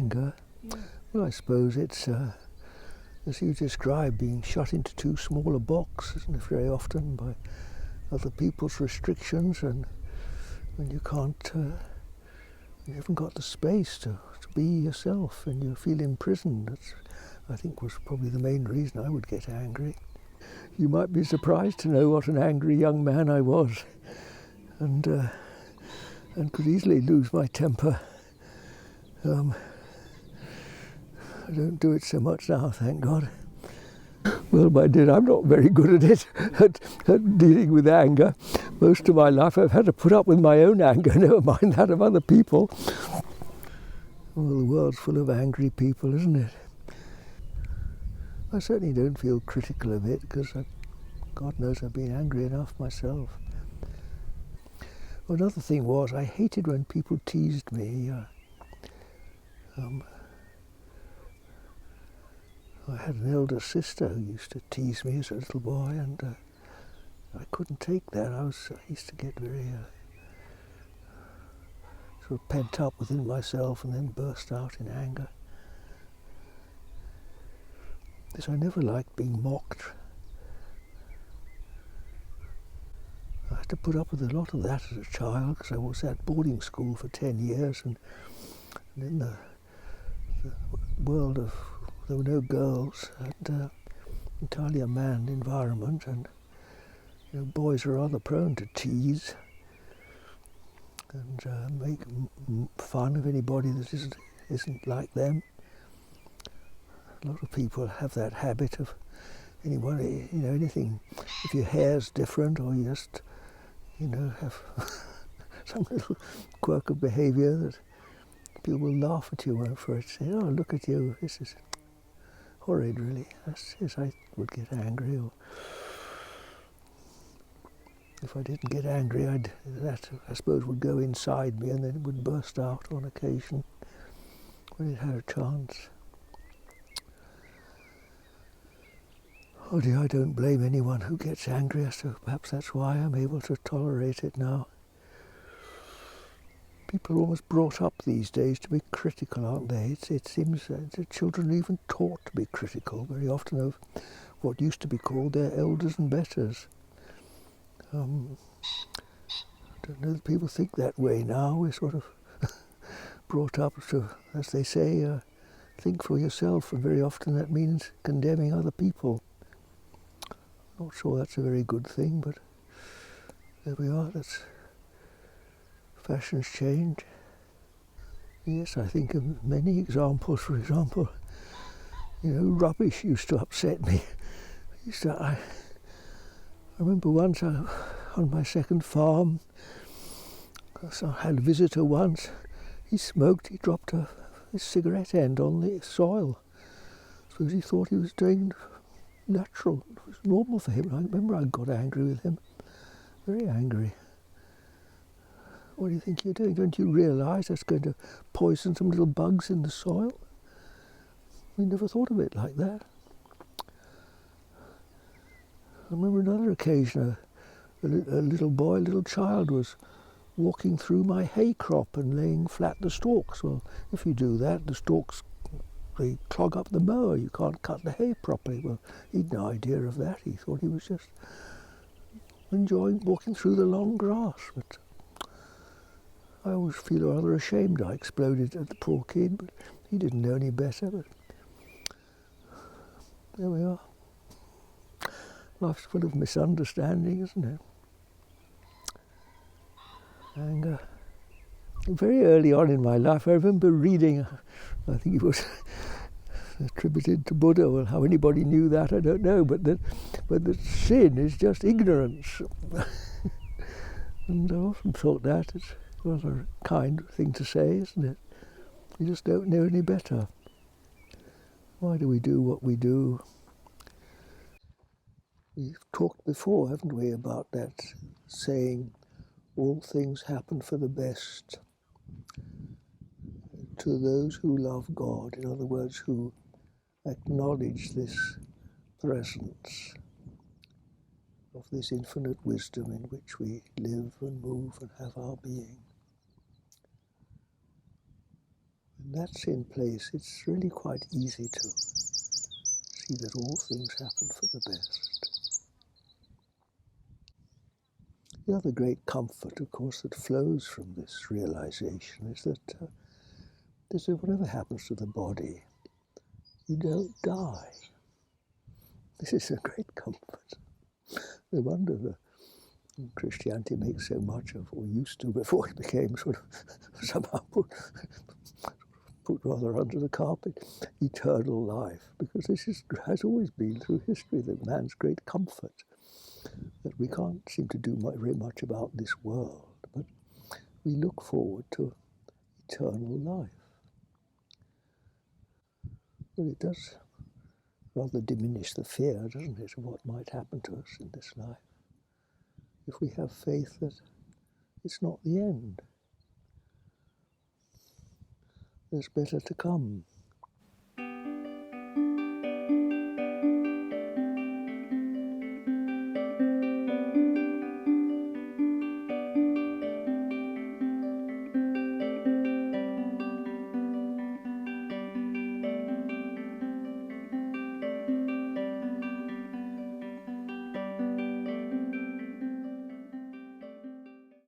anger. Yeah. Well, I suppose it's, as you described, being shut into too small a box, isn't it, very often, by other people's restrictions, and when you can't, you haven't got the space to be yourself, and you feel imprisoned. That's, I think, was probably the main reason I would get angry. You might be surprised to know what an angry young man I was, and could easily lose my temper. I don't do it so much now, thank God. Well, my dear, I'm not very good at it, at dealing with anger. Most of my life I've had to put up with my own anger, never mind that of other people. Well, the world's full of angry people, isn't it? I certainly don't feel critical of it, because God knows I've been angry enough myself. Another thing was, I hated when people teased me. I had an elder sister who used to tease me as a little boy, and I couldn't take that. I used to get very sort of pent up within myself and then burst out in anger. Because I never liked being mocked. I had to put up with a lot of that as a child, because I was at boarding school for 10 years, and in the world of, there were no girls, and entirely a manned environment, and boys are rather prone to tease and make fun of anybody that isn't like them. A lot of people have that habit of anything. If your hair's different, or you just have some little quirk of behaviour, that people will laugh at you for it. Say, "Oh, look at you! This is horrid, really." Yes, I would get angry, or if I didn't get angry, that I suppose would go inside me, and then it would burst out on occasion when it had a chance. Oh dear, I don't blame anyone who gets angry, so perhaps that's why I'm able to tolerate it now. People are almost brought up these days to be critical, aren't they? It seems that children are even taught to be critical very often of what used to be called their elders and betters. I don't know that people think that way now. We're sort of brought up to, as they say, think for yourself, and very often that means condemning other people. Not sure that's a very good thing, but there we are. Fashions change. Yes, I think of many examples. For example, rubbish used to upset me. I remember once on my second farm, I had a visitor once. He smoked. He dropped his cigarette end on the soil. So he thought he was doing natural. It was normal for him. I remember I got angry with him. Very angry. What do you think you're doing? Don't you realise that's going to poison some little bugs in the soil? We never thought of it like that. I remember another occasion, a little child was walking through my hay crop and laying flat the stalks. Well, if you do that, the stalks, they clog up the mower. You can't cut the hay properly. Well, he'd no idea of that. He thought he was just enjoying walking through the long grass. But I always feel rather ashamed I exploded at the poor kid, but he didn't know any better. But there we are. Life's full of misunderstanding, isn't it? Anger. Very early on in my life, I remember reading, I think it was attributed to Buddha. Well, how anybody knew that, I don't know, but that sin is just ignorance. And I often thought that it's rather a kind thing to say, isn't it? You just don't know any better. Why do we do what we do? We've talked before, haven't we, about that saying, all things happen for the best to those who love God. In other words, who acknowledge this presence of this infinite wisdom in which we live and move and have our being. When that's in place, it's really quite easy to see that all things happen for the best. The other great comfort, of course, that flows from this realization is that whatever happens to the body, you don't die. This is a great comfort. No wonder that Christianity makes so much of, or used to before it became sort of somehow put rather under the carpet, eternal life, because this has always been through history that man's great comfort, that we can't seem to do very much about this world, but we look forward to eternal life. Well, it does rather diminish the fear, doesn't it, of what might happen to us in this life, if we have faith that it's not the end. There's better to come.